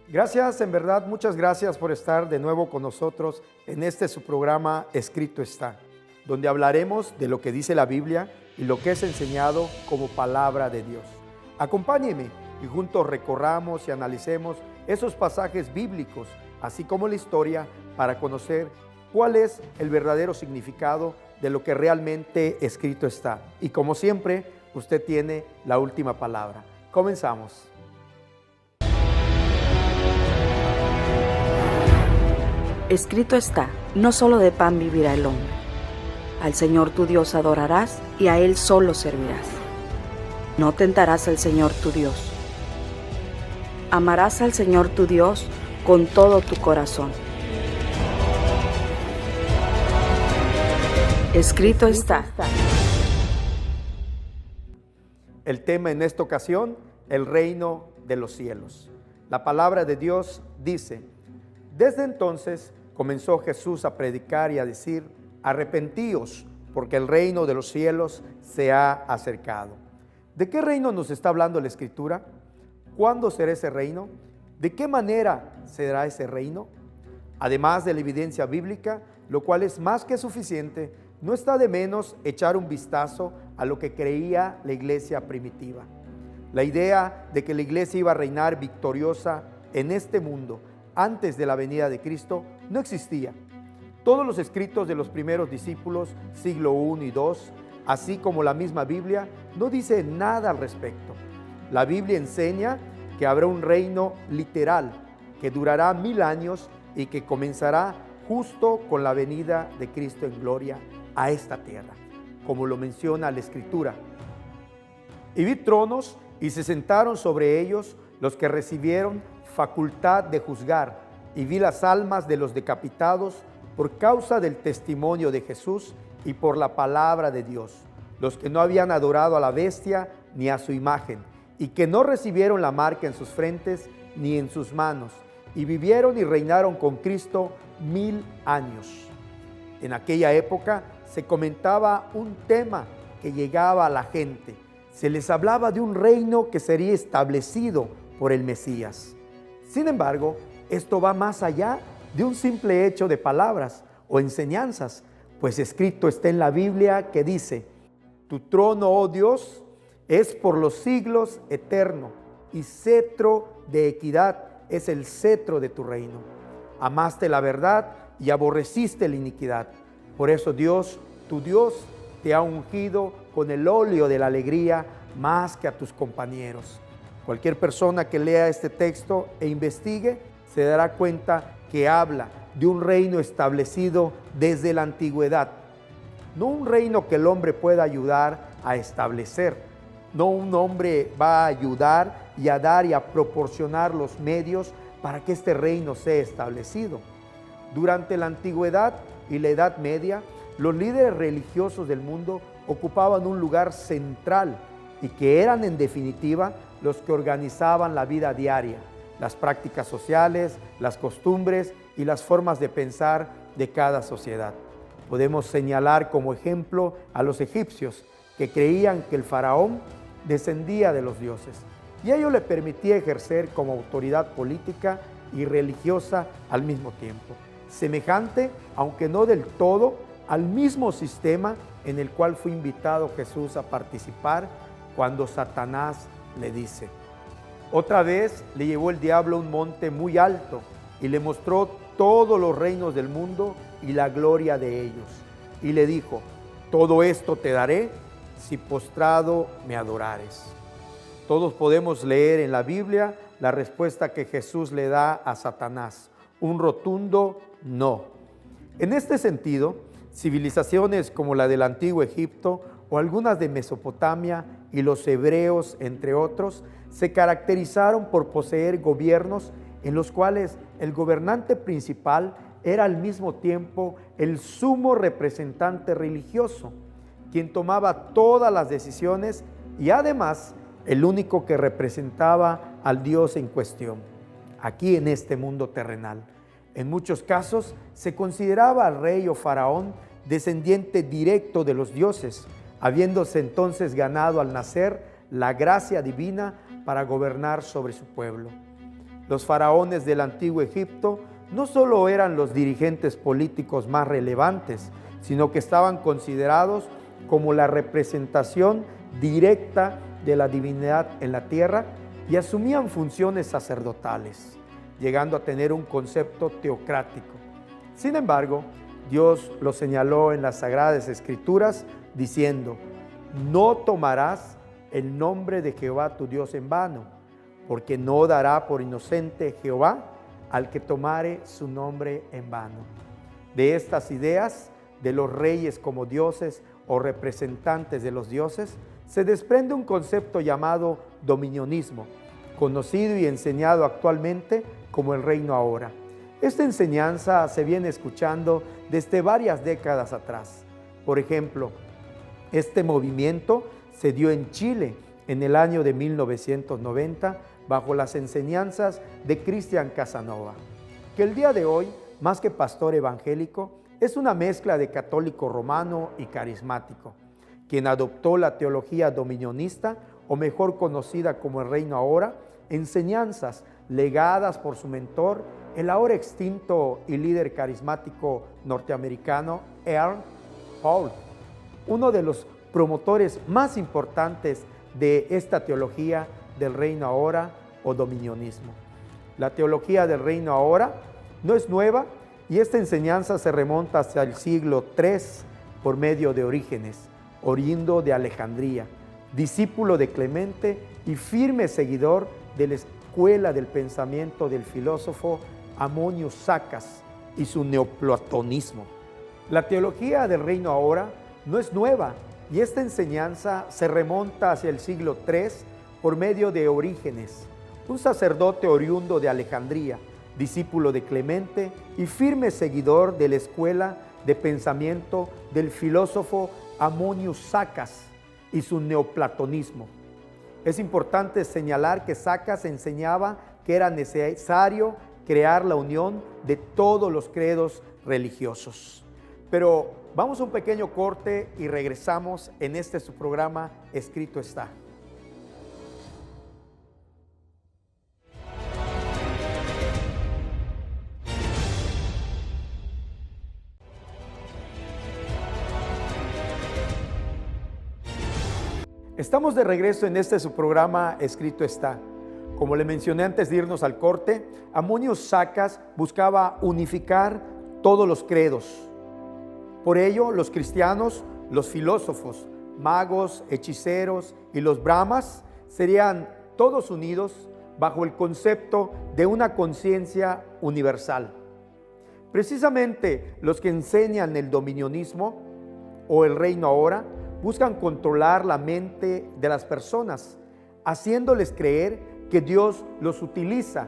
Gracias, en verdad, muchas gracias por estar de nuevo con nosotros en su programa Escrito está, donde hablaremos de lo que dice la Biblia y lo que es enseñado como palabra de Dios. Acompáñeme y juntos recorramos y analicemos esos pasajes bíblicos, así como la historia, para conocer cuál es el verdadero significado de lo que realmente escrito está. Y como siempre, usted tiene la última palabra. Comenzamos. Escrito está, no solo de pan vivirá el hombre. Al Señor tu Dios adorarás y a Él solo servirás. No tentarás al Señor tu Dios. Amarás al Señor tu Dios con todo tu corazón. Escrito está. El tema en esta ocasión, el reino de los cielos. La palabra de Dios dice: desde entonces comenzó Jesús a predicar y a decir: arrepentíos, porque el reino de los cielos se ha acercado. ¿De qué reino nos está hablando la Escritura? ¿Cuándo será ese reino? ¿De qué manera será ese reino? Además de la evidencia bíblica, lo cual es más que suficiente, no está de menos echar un vistazo a lo que creía la iglesia primitiva. La idea de que la iglesia iba a reinar victoriosa en este mundo antes de la venida de Cristo no existía. Todos los escritos de los primeros discípulos, siglo I y II, así como la misma Biblia, no dice nada al respecto. La Biblia enseña que habrá un reino literal que durará 1000 años y que comenzará justo con la venida de Cristo en gloria a esta tierra, como lo menciona la Escritura. Y vi tronos y se sentaron sobre ellos los que recibieron facultad de juzgar, y vi las almas de los decapitados por causa del testimonio de Jesús y por la palabra de Dios, los que no habían adorado a la bestia ni a su imagen, y que no recibieron la marca en sus frentes ni en sus manos, y vivieron y reinaron con Cristo 1000 años. En aquella época se comentaba un tema que llegaba a la gente. Se les hablaba de un reino que sería establecido por el Mesías. Sin embargo, esto va más allá de un simple hecho de palabras o enseñanzas, pues escrito está en la Biblia que dice: tu trono, oh Dios, es por los siglos eterno, y cetro de equidad es el cetro de tu reino. Amaste la verdad y aborreciste la iniquidad. Por eso Dios, tu Dios, te ha ungido con el óleo de la alegría más que a tus compañeros. Cualquier persona que lea este texto e investigue se dará cuenta que habla de un reino establecido desde la antigüedad. No un reino que el hombre pueda ayudar a establecer. No un hombre va a ayudar y a dar y a proporcionar los medios para que este reino sea establecido. Durante la antigüedad y la Edad Media, los líderes religiosos del mundo ocupaban un lugar central y que eran en definitiva los que organizaban la vida diaria, las prácticas sociales, las costumbres y las formas de pensar de cada sociedad. Podemos señalar como ejemplo a los egipcios, que creían que el faraón descendía de los dioses y ello le permitía ejercer como autoridad política y religiosa al mismo tiempo, semejante, aunque no del todo, al mismo sistema en el cual fue invitado Jesús a participar cuando Satanás le dice: otra vez le llevó el diablo a un monte muy alto y le mostró todos los reinos del mundo y la gloria de ellos, y le dijo: todo esto te daré si postrado me adorares. Todos podemos leer en la Biblia la respuesta que Jesús le da a Satanás: un rotundo no. En este sentido, civilizaciones como la del antiguo Egipto o algunas de Mesopotamia y los hebreos, entre otros, se caracterizaron por poseer gobiernos en los cuales el gobernante principal era al mismo tiempo el sumo representante religioso, quien tomaba todas las decisiones y además el único que representaba al Dios en cuestión, aquí en este mundo terrenal. En muchos casos se consideraba al rey o faraón descendiente directo de los dioses, habiéndose entonces ganado al nacer la gracia divina para gobernar sobre su pueblo. Los faraones del antiguo Egipto no solo eran los dirigentes políticos más relevantes, sino que estaban considerados como la representación directa de la divinidad en la tierra y asumían funciones sacerdotales, llegando a tener un concepto teocrático. Sin embargo, Dios lo señaló en las Sagradas Escrituras diciendo: no tomarás el nombre de Jehová tu Dios en vano, porque no dará por inocente Jehová al que tomare su nombre en vano. De estas ideas de los reyes como dioses o representantes de los dioses, se desprende un concepto llamado dominionismo, conocido y enseñado actualmente como el reino ahora. Esta enseñanza se viene escuchando desde varias décadas atrás. Por ejemplo, este movimiento se dio en Chile en el año de 1990 bajo las enseñanzas de Cristian Casanova, que el día de hoy, más que pastor evangélico, es una mezcla de católico romano y carismático, quien adoptó la teología dominionista, o mejor conocida como el reino ahora, enseñanzas legadas por su mentor, el ahora extinto y líder carismático norteamericano Ernst Paul, uno de los promotores más importantes de esta teología del reino ahora o dominionismo. La teología del reino ahora no es nueva y esta enseñanza se remonta hacia el siglo III por medio de Orígenes, oriundo de Alejandría, discípulo de Clemente y firme seguidor de la escuela del pensamiento del filósofo Ammonius Sacas y su neoplatonismo. La teología del reino ahora no es nueva y esta enseñanza se remonta hacia el siglo III por medio de Orígenes, un sacerdote oriundo de Alejandría, discípulo de Clemente y firme seguidor de la escuela de pensamiento del filósofo Ammonius Sacas y su neoplatonismo. Es importante señalar que Sacas enseñaba que era necesario crear la unión de todos los credos religiosos. Pero vamos a un pequeño corte y regresamos en su programa Escrito Está. Estamos de regreso en su programa Escrito Está. Como le mencioné antes de irnos al corte, Ammonius Sacas buscaba unificar todos los credos. Por ello, los cristianos, los filósofos, magos, hechiceros y los brahmas serían todos unidos bajo el concepto de una conciencia universal. Precisamente los que enseñan el dominionismo o el reino ahora buscan controlar la mente de las personas, haciéndoles creer que Dios los utiliza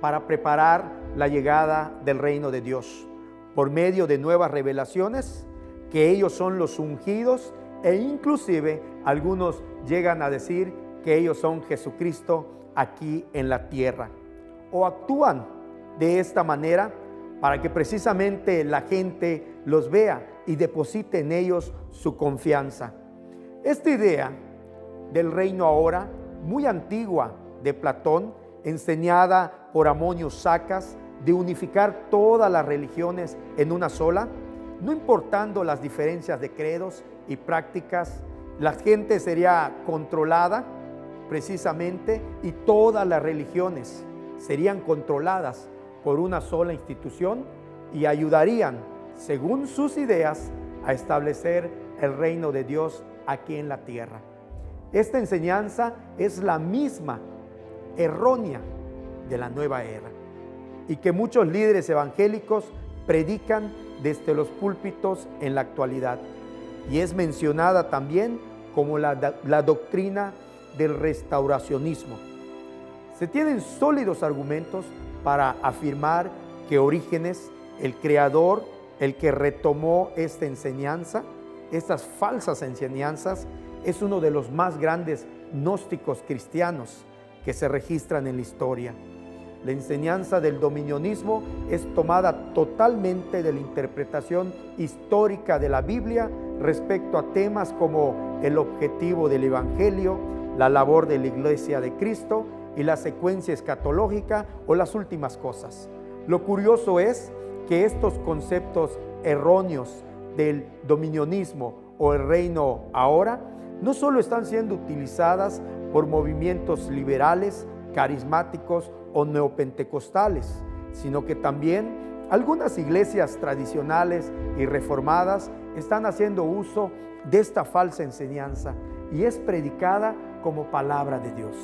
para preparar la llegada del reino de Dios, por medio de nuevas revelaciones, que ellos son los ungidos e inclusive algunos llegan a decir que ellos son Jesucristo aquí en la tierra. O actúan de esta manera para que precisamente la gente los vea y deposite en ellos su confianza. Esta idea del reino ahora, muy antigua de Platón, enseñada por Ammonius Sacas, de unificar todas las religiones en una sola, no importando las diferencias de credos y prácticas, la gente sería controlada precisamente y todas las religiones serían controladas por una sola institución y ayudarían, según sus ideas, a establecer el reino de Dios aquí en la tierra. Esta enseñanza es la misma, errónea, de la nueva era y que muchos líderes evangélicos predican desde los púlpitos en la actualidad, y es mencionada también como la doctrina del restauracionismo. Se tienen sólidos argumentos para afirmar que Orígenes, el creador, el que retomó esta enseñanza, estas falsas enseñanzas, es uno de los más grandes gnósticos cristianos que se registran en la historia. La enseñanza del dominionismo es tomada totalmente de la interpretación histórica de la Biblia respecto a temas como el objetivo del Evangelio, la labor de la Iglesia de Cristo y la secuencia escatológica o las últimas cosas. Lo curioso es que estos conceptos erróneos del dominionismo o el reino ahora no solo están siendo utilizadas por movimientos liberales, carismáticos o neopentecostales, sino que también algunas iglesias tradicionales y reformadas están haciendo uso de esta falsa enseñanza y es predicada como palabra de Dios.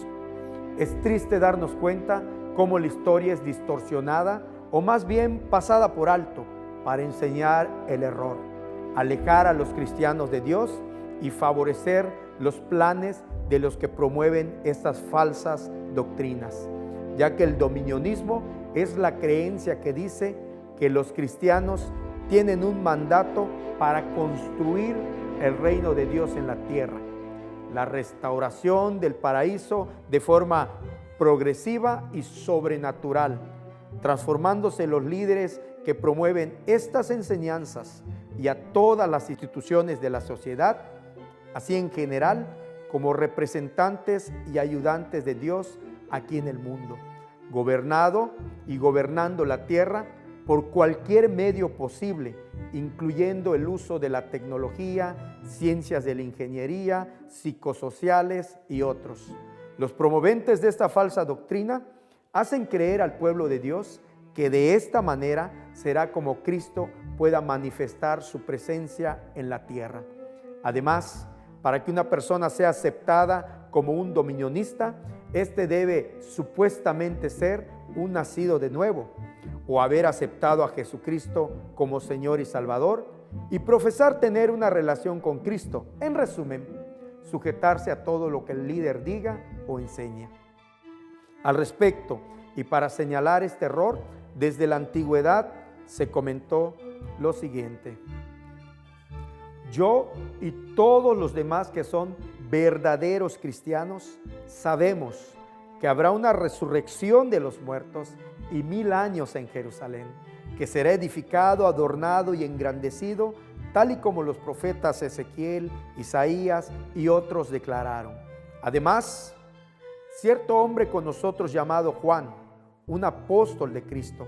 Es triste darnos cuenta cómo la historia es distorsionada o más bien pasada por alto para enseñar el error, alejar a los cristianos de Dios y favorecer los planes de los que promueven estas falsas doctrinas, ya que el dominionismo es la creencia que dice que los cristianos tienen un mandato para construir el reino de Dios en la tierra, la restauración del paraíso de forma progresiva y sobrenatural, transformándose los líderes que promueven estas enseñanzas y a todas las instituciones de la sociedad, así en general, como representantes y ayudantes de Dios aquí en el mundo, gobernado y gobernando la tierra por cualquier medio posible, incluyendo el uso de la tecnología, ciencias de la ingeniería, psicosociales y otros. Los promoventes de esta falsa doctrina hacen creer al pueblo de Dios que de esta manera será como Cristo pueda manifestar su presencia en la tierra. Además, para que una persona sea aceptada como un dominionista, éste debe supuestamente ser un nacido de nuevo o haber aceptado a Jesucristo como Señor y Salvador y profesar tener una relación con Cristo. En resumen, sujetarse a todo lo que el líder diga o enseñe. Al respecto, y para señalar este error, desde la antigüedad se comentó lo siguiente: yo y todos los demás que son verdaderos cristianos sabemos que habrá una resurrección de los muertos y 1000 años en Jerusalén, que será edificado, adornado y engrandecido, tal y como los profetas Ezequiel, Isaías y otros declararon. Además, cierto hombre con nosotros llamado Juan, un apóstol de Cristo,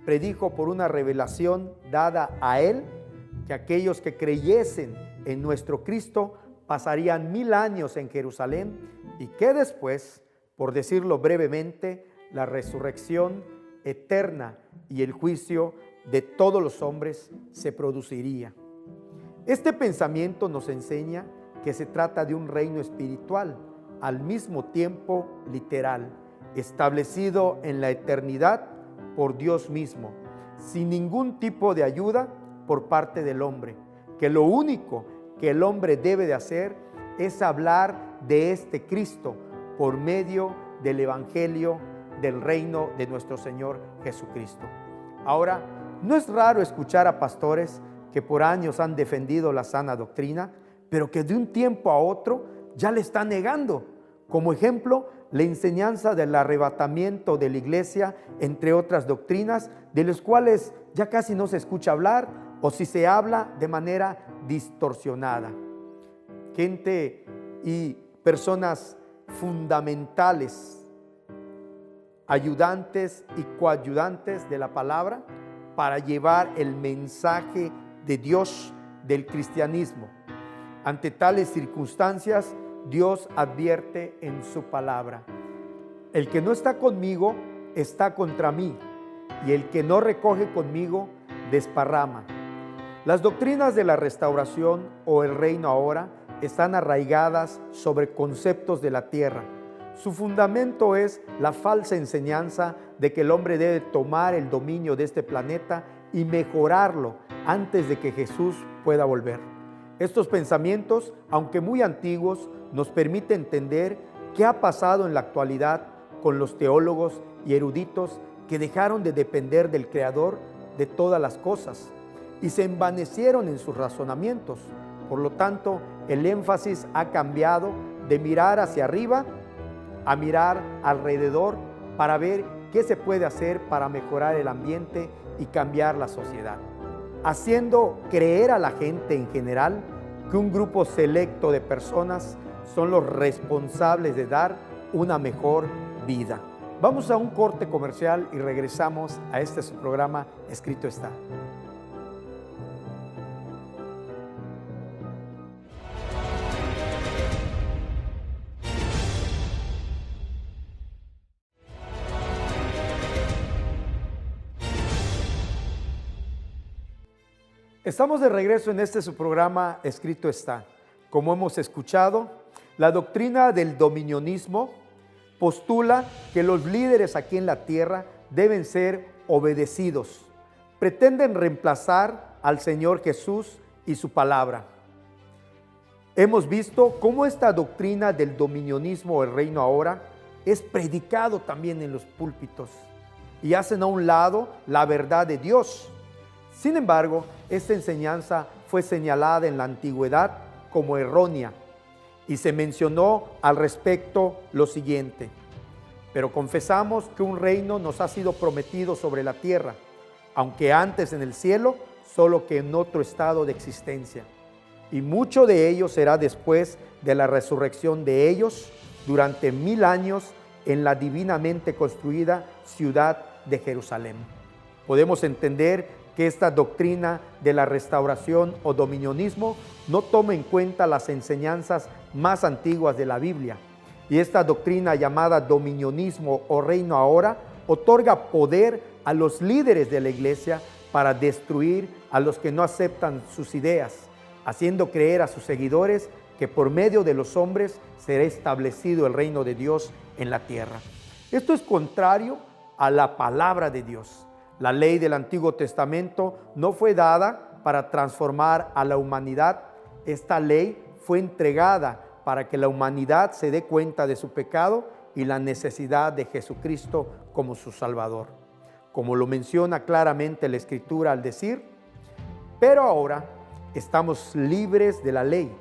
predijo por una revelación dada a él que aquellos que creyesen en nuestro Cristo pasarían 1000 años en Jerusalén y que después, por decirlo brevemente, la resurrección eterna y el juicio de todos los hombres se produciría. Este pensamiento nos enseña que se trata de un reino espiritual, al mismo tiempo literal, establecido en la eternidad por Dios mismo, sin ningún tipo de ayuda por parte del hombre, que lo único que el hombre debe de hacer es hablar de este Cristo por medio del Evangelio del reino de nuestro Señor Jesucristo. Ahora, no es raro escuchar a pastores que por años han defendido la sana doctrina, pero que de un tiempo a otro ya le están negando. Como ejemplo, la enseñanza del arrebatamiento de la iglesia, entre otras doctrinas, de las cuales ya casi no se escucha hablar, o si se habla de manera distorsionada. Gente y personas fundamentales, ayudantes y coayudantes de la palabra para llevar el mensaje de Dios del cristianismo. Ante tales circunstancias, Dios advierte en su palabra: el que no está conmigo está contra mí, y el que no recoge conmigo desparrama. Las doctrinas de la restauración o el reino ahora están arraigadas sobre conceptos de la tierra. Su fundamento es la falsa enseñanza de que el hombre debe tomar el dominio de este planeta y mejorarlo antes de que Jesús pueda volver. Estos pensamientos, aunque muy antiguos, nos permiten entender qué ha pasado en la actualidad con los teólogos y eruditos que dejaron de depender del Creador de todas las cosas y se envanecieron en sus razonamientos. Por lo tanto, el énfasis ha cambiado de mirar hacia arriba a mirar alrededor para ver qué se puede hacer para mejorar el ambiente y cambiar la sociedad, haciendo creer a la gente en general que un grupo selecto de personas son los responsables de dar una mejor vida. Vamos a un corte comercial y regresamos a este su programa Escrito está. Estamos de regreso en este su programa Escrito está. Como hemos escuchado, la doctrina del dominionismo postula que los líderes aquí en la tierra deben ser obedecidos. Pretenden reemplazar al Señor Jesús y su palabra. Hemos visto cómo esta doctrina del dominionismo o el reino ahora es predicado también en los púlpitos y hacen a un lado la verdad de Dios. Sin embargo, esta enseñanza fue señalada en la antigüedad como errónea y se mencionó al respecto lo siguiente: pero confesamos que un reino nos ha sido prometido sobre la tierra, aunque antes en el cielo, solo que en otro estado de existencia. Y mucho de ello será después de la resurrección de ellos durante 1000 años en la divinamente construida ciudad de Jerusalén. Podemos entender que esta doctrina de la restauración o dominionismo no toma en cuenta las enseñanzas más antiguas de la Biblia. Y esta doctrina llamada dominionismo o reino ahora otorga poder a los líderes de la iglesia para destruir a los que no aceptan sus ideas, haciendo creer a sus seguidores que por medio de los hombres será establecido el reino de Dios en la tierra. Esto es contrario a la palabra de Dios. La ley del Antiguo Testamento no fue dada para transformar a la humanidad. Esta ley fue entregada para que la humanidad se dé cuenta de su pecado y la necesidad de Jesucristo como su Salvador. Como lo menciona claramente la Escritura al decir: pero ahora estamos libres de la ley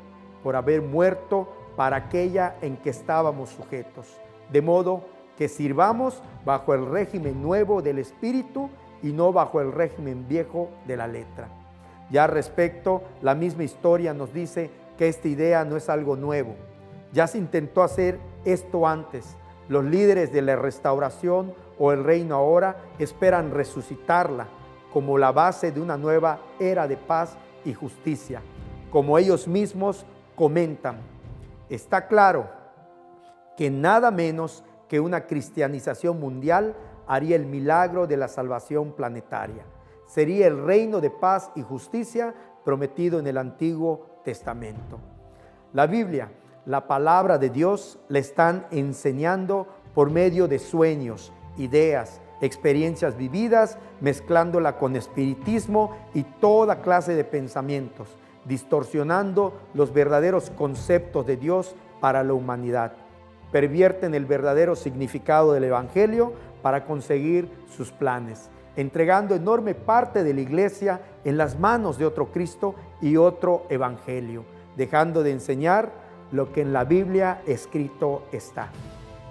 por haber muerto para aquella en que estábamos sujetos, de modo que sirvamos bajo el régimen nuevo del Espíritu y no bajo el régimen viejo de la letra. Ya al respecto, la misma historia nos dice que esta idea no es algo nuevo. Ya se intentó hacer esto antes. Los líderes de la restauración o el reino ahora esperan resucitarla como la base de una nueva era de paz y justicia. Como ellos mismos comentan, está claro que nada menos que una cristianización mundial haría el milagro de la salvación planetaria. Sería el reino de paz y justicia prometido en el Antiguo Testamento. La Biblia, la palabra de Dios, la están enseñando por medio de sueños, ideas, experiencias vividas, mezclándola con espiritismo y toda clase de pensamientos, distorsionando los verdaderos conceptos de Dios para la humanidad. Pervierten el verdadero significado del Evangelio para conseguir sus planes, entregando enorme parte de la iglesia en las manos de otro Cristo y otro Evangelio, dejando de enseñar lo que en la Biblia escrito está.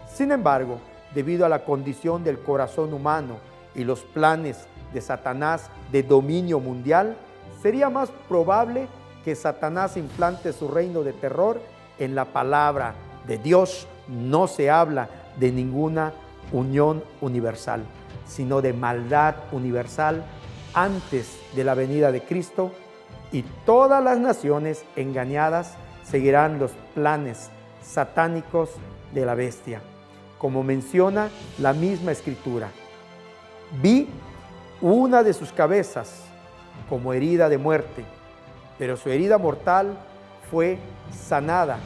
Sin embargo, debido a la condición del corazón humano y los planes de Satanás de dominio mundial, sería más probable que Satanás implante su reino de terror en la palabra de Dios. No se habla de ninguna unión universal, sino de maldad universal antes de la venida de Cristo, y todas las naciones engañadas seguirán los planes satánicos de la bestia. Como menciona la misma Escritura, vi una de sus cabezas como herida de muerte, pero su herida mortal fue sanada,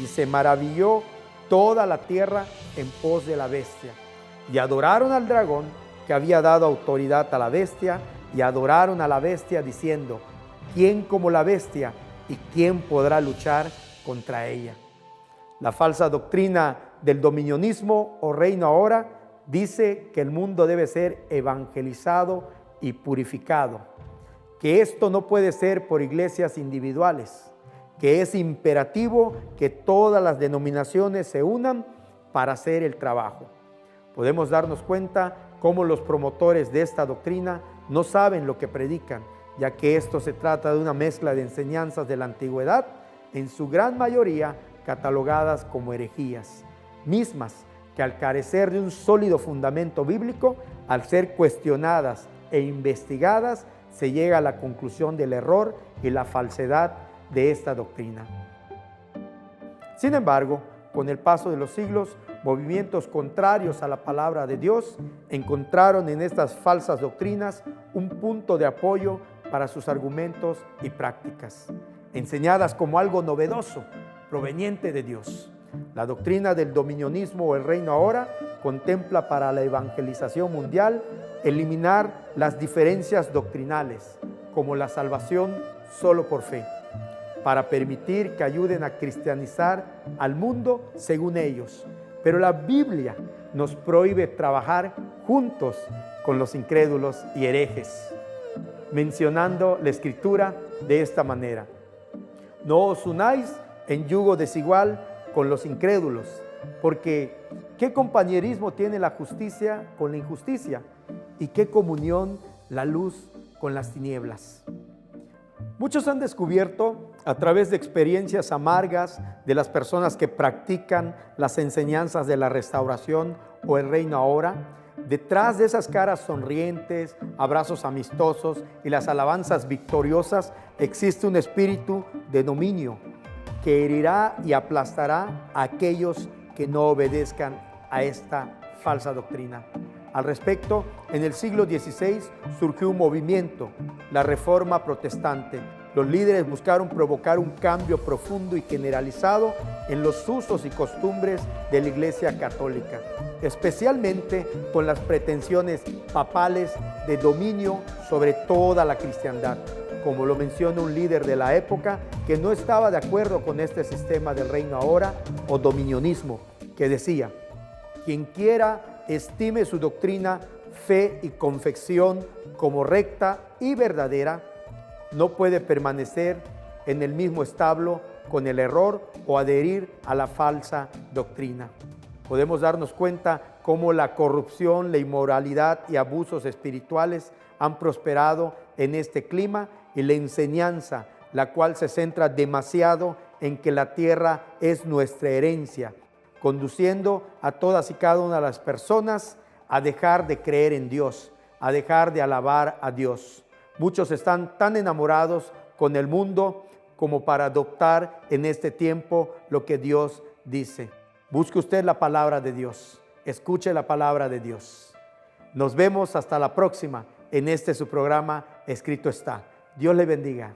y se maravilló toda la tierra en pos de la bestia. Y adoraron al dragón que había dado autoridad a la bestia, y adoraron a la bestia diciendo: ¿quién como la bestia y quién podrá luchar contra ella? La falsa doctrina del dominionismo o reino ahora dice que el mundo debe ser evangelizado y purificado, que esto no puede ser por iglesias individuales, que es imperativo que todas las denominaciones se unan para hacer el trabajo. Podemos darnos cuenta cómo los promotores de esta doctrina no saben lo que predican, ya que esto se trata de una mezcla de enseñanzas de la antigüedad, en su gran mayoría catalogadas como herejías, mismas que al carecer de un sólido fundamento bíblico, al ser cuestionadas e investigadas, se llega a la conclusión del error y la falsedad de esta doctrina. Sin embargo, con el paso de los siglos, movimientos contrarios a la palabra de Dios encontraron en estas falsas doctrinas un punto de apoyo para sus argumentos y prácticas, enseñadas como algo novedoso, proveniente de Dios. La doctrina del dominionismo o el reino ahora contempla para la evangelización mundial eliminar las diferencias doctrinales, como la salvación solo por fe, para permitir que ayuden a cristianizar al mundo según ellos. Pero la Biblia nos prohíbe trabajar juntos con los incrédulos y herejes, mencionando la Escritura de esta manera: no os unáis en yugo desigual con los incrédulos, porque ¿qué compañerismo tiene la justicia con la injusticia? ¿Y qué comunión la luz con las tinieblas? Muchos han descubierto a través de experiencias amargas de las personas que practican las enseñanzas de la restauración o el reino ahora, detrás de esas caras sonrientes, abrazos amistosos y las alabanzas victoriosas, existe un espíritu de dominio que herirá y aplastará a aquellos que no obedezcan a esta falsa doctrina. Al respecto, en el siglo XVI surgió un movimiento, la Reforma Protestante. Los líderes buscaron provocar un cambio profundo y generalizado en los usos y costumbres de la Iglesia Católica, especialmente con las pretensiones papales de dominio sobre toda la cristiandad, como lo menciona un líder de la época que no estaba de acuerdo con este sistema del reino ahora o dominionismo, que decía: quien quiera estime su doctrina, fe y confección como recta y verdadera, no puede permanecer en el mismo establo con el error o adherir a la falsa doctrina. Podemos darnos cuenta cómo la corrupción, la inmoralidad y abusos espirituales han prosperado en este clima, y la enseñanza, la cual se centra demasiado en que la tierra es nuestra herencia, conduciendo a todas y cada una de las personas a dejar de creer en Dios, a dejar de alabar a Dios. Muchos están tan enamorados con el mundo como para adoptar en este tiempo lo que Dios dice. Busque usted la palabra de Dios, escuche la palabra de Dios. Nos vemos hasta la próxima en este su programa Escrito Está. Dios le bendiga.